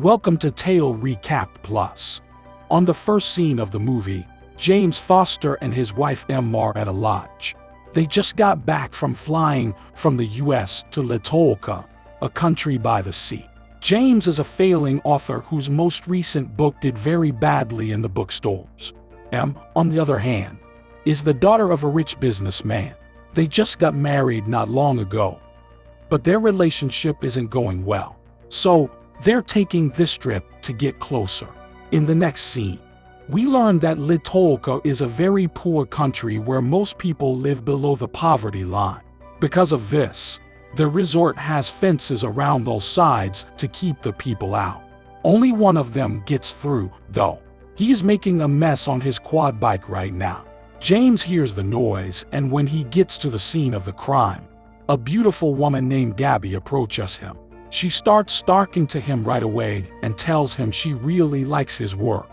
Welcome to Tale Recap Plus. On the first scene of the movie, James Foster and his wife Em are at a lodge. They just got back from flying from the US to Ltoa, a country by the sea. James is a failing author whose most recent book did very badly in the bookstores. Em, on the other hand, is the daughter of a rich businessman. They just got married not long ago, but their relationship isn't going well. So, they're taking this trip to get closer. In the next scene, we learn that Ltoa is a very poor country where most people live below the poverty line. Because of this, the resort has fences around those sides to keep the people out. Only one of them gets through, though. He is making a mess on his quad bike right now. James hears the noise, and when he gets to the scene of the crime, a beautiful woman named Gabby approaches him. She starts talking to him right away and tells him she really likes his work.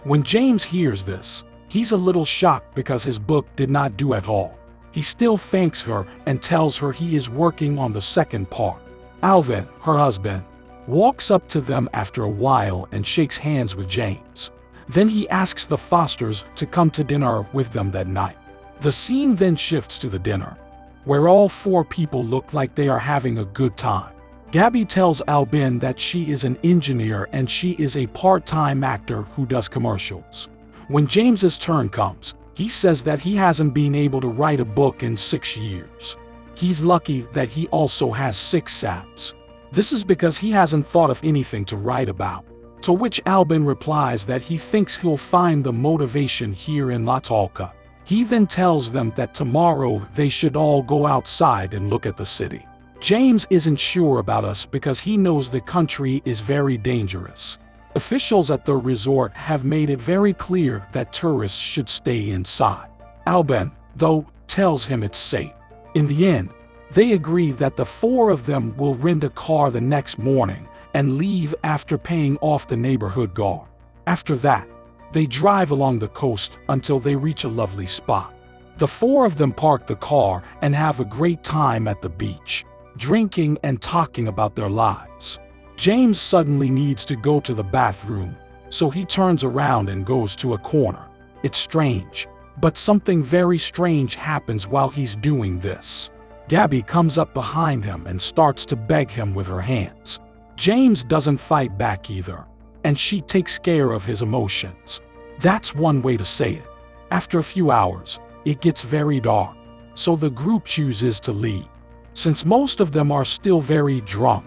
When James hears this, he's a little shocked because his book did not do at all. He still thanks her and tells her he is working on the second part. Alvin, her husband, walks up to them after a while and shakes hands with James. Then he asks the Fosters to come to dinner with them that night. The scene then shifts to the dinner, where all four people look like they are having a good time. Gabby tells Albin that she is an engineer and she is a part-time actor who does commercials. When James's turn comes, he says that he hasn't been able to write a book in 6 years. He's lucky that he also has 6 saps. This is because he hasn't thought of anything to write about. To which Albin replies that he thinks he'll find the motivation here in Tolqa. He then tells them that tomorrow they should all go outside and look at the city. James isn't sure about us because he knows the country is very dangerous. Officials at the resort have made it very clear that tourists should stay inside. Albin, though, tells him it's safe. In the end, they agree that the four of them will rent a car the next morning and leave after paying off the neighborhood guard. After that, they drive along the coast until they reach a lovely spot. The four of them park the car and have a great time at the beach, drinking and talking about their lives. James suddenly needs to go to the bathroom, so he turns around and goes to a corner. It's strange, but something very strange happens while he's doing this. Gabby comes up behind him and starts to beg him with her hands. James doesn't fight back either, and she takes care of his emotions. That's one way to say it. After a few hours, it gets very dark, so the group chooses to leave. Since most of them are still very drunk,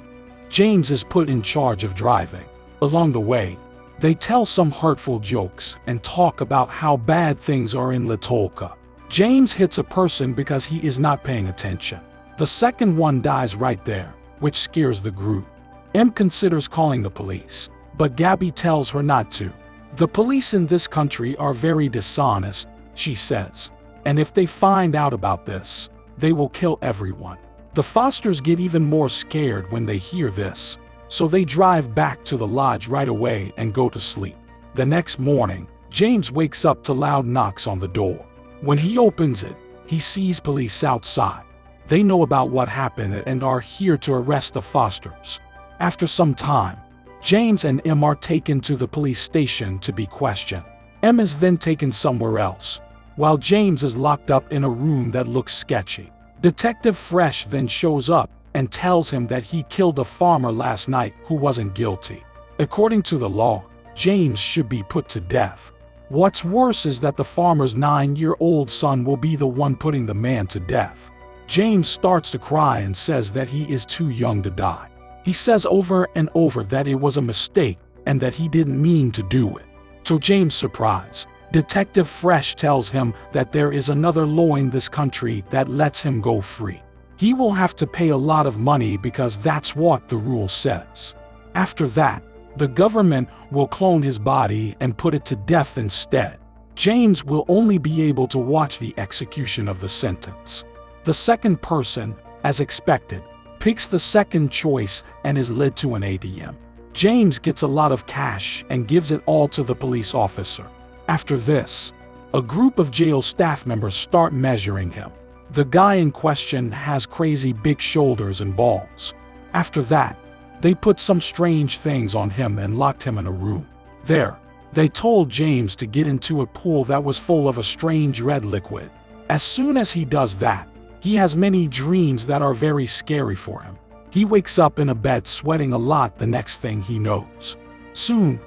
James is put in charge of driving. Along the way, they tell some hurtful jokes and talk about how bad things are in Ltoa. James hits a person because he is not paying attention. The second one dies right there, which scares the group. Em considers calling the police, but Gabby tells her not to. The police in this country are very dishonest, she says, and if they find out about this, they will kill everyone. The Fosters get even more scared when they hear this, so they drive back to the lodge right away and go to sleep. The next morning, James wakes up to loud knocks on the door. When he opens it, he sees police outside. They know about what happened and are here to arrest the Fosters. After some time, James and Em are taken to the police station to be questioned. Em is then taken somewhere else, while James is locked up in a room that looks sketchy. Detective Fresh then shows up and tells him that he killed a farmer last night who wasn't guilty. According to the law, James should be put to death. What's worse is that the farmer's 9-year-old son will be the one putting the man to death. James starts to cry and says that he is too young to die. He says over and over that it was a mistake and that he didn't mean to do it. To James' surprise, Detective Fresh tells him that there is another law in this country that lets him go free. He will have to pay a lot of money because that's what the rule says. After that, the government will clone his body and put it to death instead. James will only be able to watch the execution of the sentence. The second person, as expected, picks the second choice and is led to an ATM. James gets a lot of cash and gives it all to the police officer. After this, a group of jail staff members start measuring him. The guy in question has crazy big shoulders and balls. After that, They put some strange things on him and locked him in a room. There, they told James to get into a pool that was full of a strange red liquid. As soon as he does that, he has many dreams that are very scary for him. He wakes up in a bed sweating a lot the next thing he knows. Soon,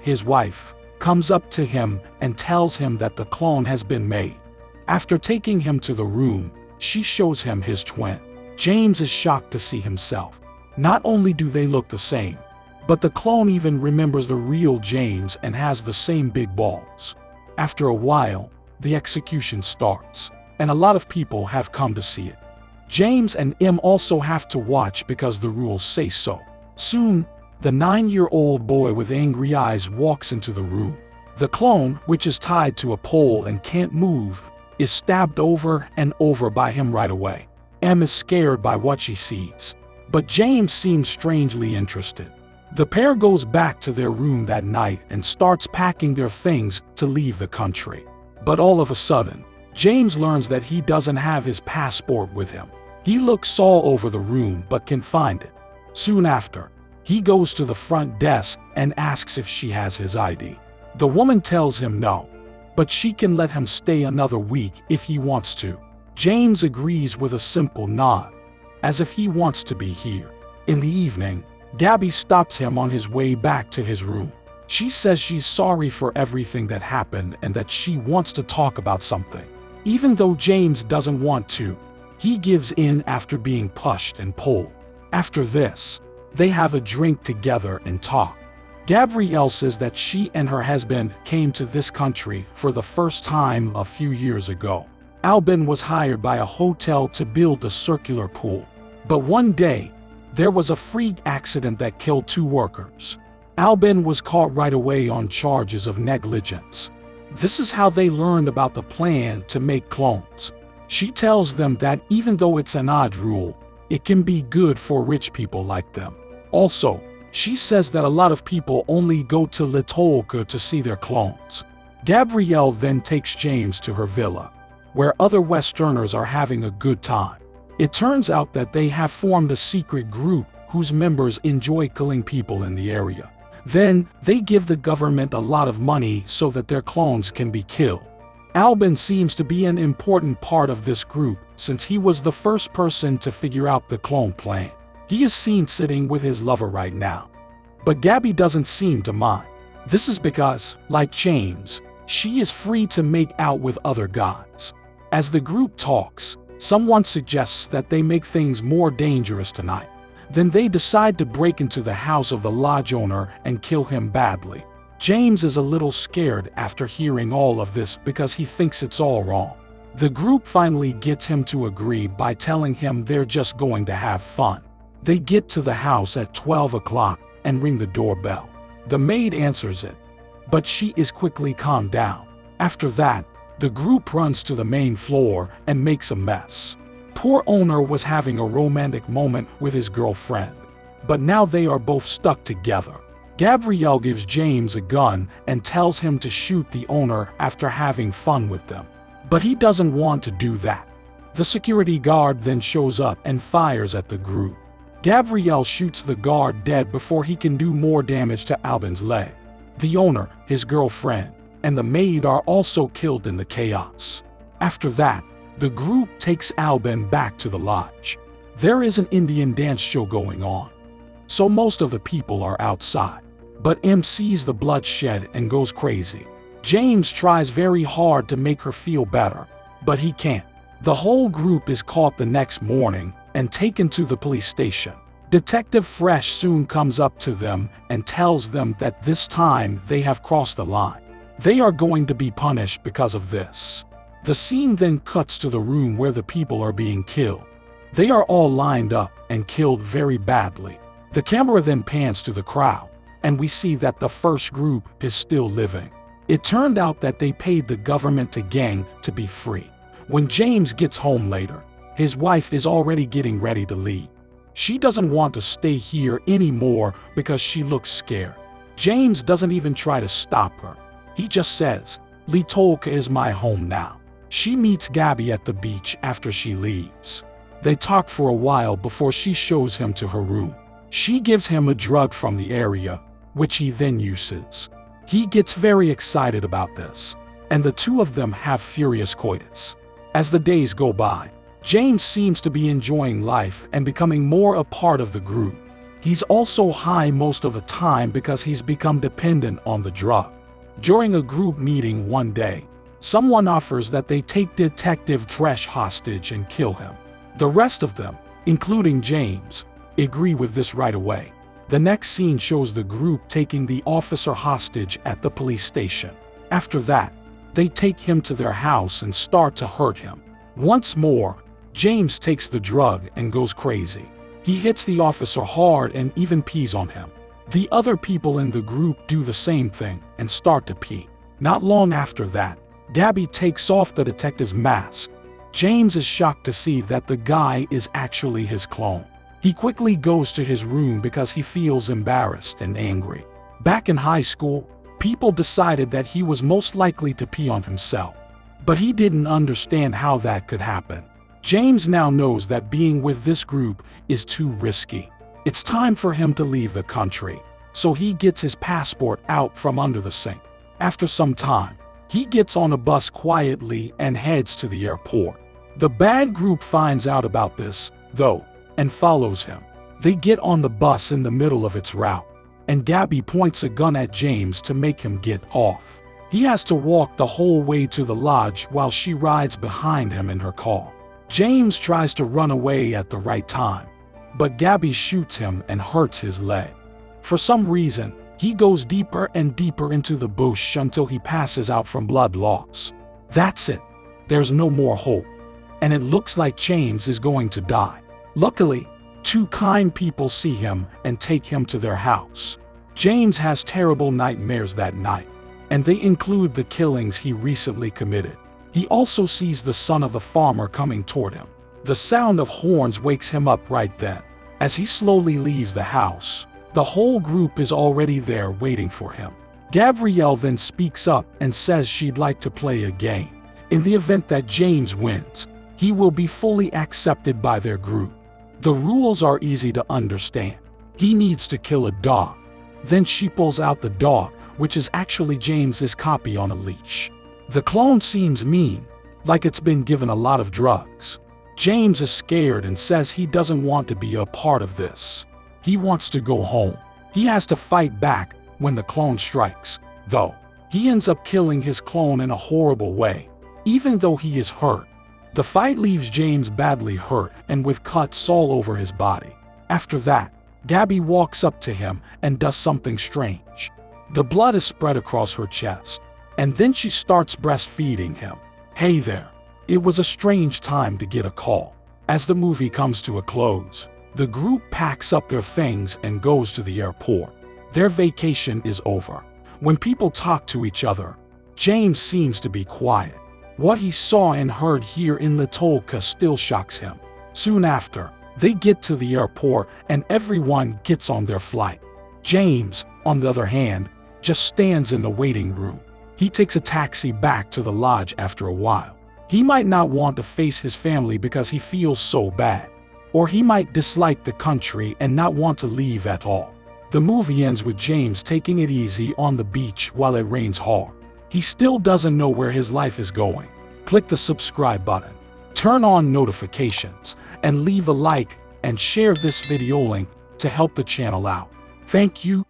his wife, comes up to him and tells him that the clone has been made. After taking him to the room, she shows him his twin. James is shocked to see himself. Not only do they look the same, but the clone even remembers the real James and has the same big balls. After a while, the execution starts, and a lot of people have come to see it. James and also have to watch because the rules say so. Soon, the 9-year-old boy with angry eyes walks into the room. The clone, which is tied to a pole and can't move, is stabbed over and over by him right away. Is scared by what she sees, but James seems strangely interested. The pair goes back to their room that night and starts packing their things to leave the country. But all of a sudden, James learns that he doesn't have his passport with him. He looks all over the room but can't find it. Soon after, he goes to the front desk and asks if she has his ID. The woman tells him no, but she can let him stay another week if he wants to. James agrees with a simple nod, as if he wants to be here. In the evening, Gabby stops him on his way back to his room. She says she's sorry for everything that happened and that she wants to talk about something. Even though James doesn't want to, he gives in after being pushed and pulled. After this, they have a drink together and talk. Gabrielle says that she and her husband came to this country for the first time a few years ago. Albin was hired by a hotel to build a circular pool. But one day, there was a freak accident that killed 2 workers. Albin was caught right away on charges of negligence. This is how they learned about the plan to make clones. She tells them that even though it's an odd rule, it can be good for rich people like them. Also, she says that a lot of people only go to Ltoa to see their clones. Gabrielle then takes James to her villa, where other Westerners are having a good time. It turns out that they have formed a secret group whose members enjoy killing people in the area. Then, they give the government a lot of money so that their clones can be killed. Albin seems to be an important part of this group since he was the first person to figure out the clone plan. He is seen sitting with his lover right now. But Gabby doesn't seem to mind. This is because, like James, she is free to make out with other guys. As the group talks, someone suggests that they make things more dangerous tonight. Then they decide to break into the house of the lodge owner and kill him badly. James is a little scared after hearing all of this because he thinks it's all wrong. The group finally gets him to agree by telling him they're just going to have fun. They get to the house at 12 o'clock and ring the doorbell. The maid answers it, but she is quickly calmed down. After that, the group runs to the main floor and makes a mess. Poor owner was having a romantic moment with his girlfriend, but now they are both stuck together. Gabrielle gives James a gun and tells him to shoot the owner after having fun with them. But he doesn't want to do that. The security guard then shows up and fires at the group. Gabrielle shoots the guard dead before he can do more damage to Albin's leg. The owner, his girlfriend, and the maid are also killed in the chaos. After that, the group takes Albin back to the lodge. There is an Indian dance show going on, so most of the people are outside. But sees the bloodshed and goes crazy. James tries very hard to make her feel better, but he can't. The whole group is caught the next morning and taken to the police station. Detective Fresh soon comes up to them and tells them that this time they have crossed the line. They are going to be punished because of this. The scene then cuts to the room where the people are being killed. They are all lined up and killed very badly. The camera then pans to the crowd, and we see that the first group is still living. It turned out that they paid the government a gang to be free. When James gets home later, his wife is already getting ready to leave. She doesn't want to stay here anymore because she looks scared. James doesn't even try to stop her. He just says, "Tolqa is my home now." She meets Gabby at the beach after she leaves. They talk for a while before she shows him to her room. She gives him a drug from the area, which he then uses. He gets very excited about this, and the two of them have furious coitus. As the days go by, James seems to be enjoying life and becoming more a part of the group. He's also high most of the time because he's become dependent on the drug. During a group meeting one day, someone offers that they take Detective Tresh hostage and kill him. The rest of them, including James, agree with this right away. The next scene shows the group taking the officer hostage at the police station. After that, they take him to their house and start to hurt him. Once more, James takes the drug and goes crazy. He hits the officer hard and even pees on him. The other people in the group do the same thing and start to pee. Not long after that, Gabby takes off the detective's mask. James is shocked to see that the guy is actually his clone. He quickly goes to his room because he feels embarrassed and angry. Back in high school, people decided that he was most likely to pee on himself. But he didn't understand how that could happen. James now knows that being with this group is too risky. It's time for him to leave the country, so he gets his passport out from under the sink. After some time, he gets on a bus quietly and heads to the airport. The bad group finds out about this, though, and follows him. They get on the bus in the middle of its route, and Gabby points a gun at James to make him get off. He has to walk the whole way to the lodge while she rides behind him in her car. James tries to run away at the right time, but Gabby shoots him and hurts his leg. For some reason, he goes deeper and deeper into the bush until he passes out from blood loss. That's it. There's no more hope, and it looks like James is going to die. Luckily, two kind people see him and take him to their house. James has terrible nightmares that night, and they include the killings he recently committed. He also sees the son of a farmer coming toward him. The sound of horns wakes him up right then. As he slowly leaves the house, the whole group is already there waiting for him. Gabrielle then speaks up and says she'd like to play a game. In the event that James wins, he will be fully accepted by their group. The rules are easy to understand. He needs to kill a dog. Then she pulls out the dog, which is actually James's copy on a leash. The clone seems mean, like it's been given a lot of drugs. James is scared and says he doesn't want to be a part of this. He wants to go home. He has to fight back when the clone strikes, though. He ends up killing his clone in a horrible way, even though he is hurt. The fight leaves James badly hurt and with cuts all over his body. After that, Gabby walks up to him and does something strange. The blood is spread across her chest, and then she starts breastfeeding him. Hey there. It was a strange time to get a call. As the movie comes to a close, the group packs up their things and goes to the airport. Their vacation is over. When people talk to each other, James seems to be quiet. What he saw and heard here in Ltoa still shocks him. Soon after, they get to the airport and everyone gets on their flight. James, on the other hand, just stands in the waiting room. He takes a taxi back to the lodge after a while. He might not want to face his family because he feels so bad. Or he might dislike the country and not want to leave at all. The movie ends with James taking it easy on the beach while it rains hard. He still doesn't know where his life is going. Click the subscribe button, turn on notifications, and leave a like and share this video link to help the channel out. Thank you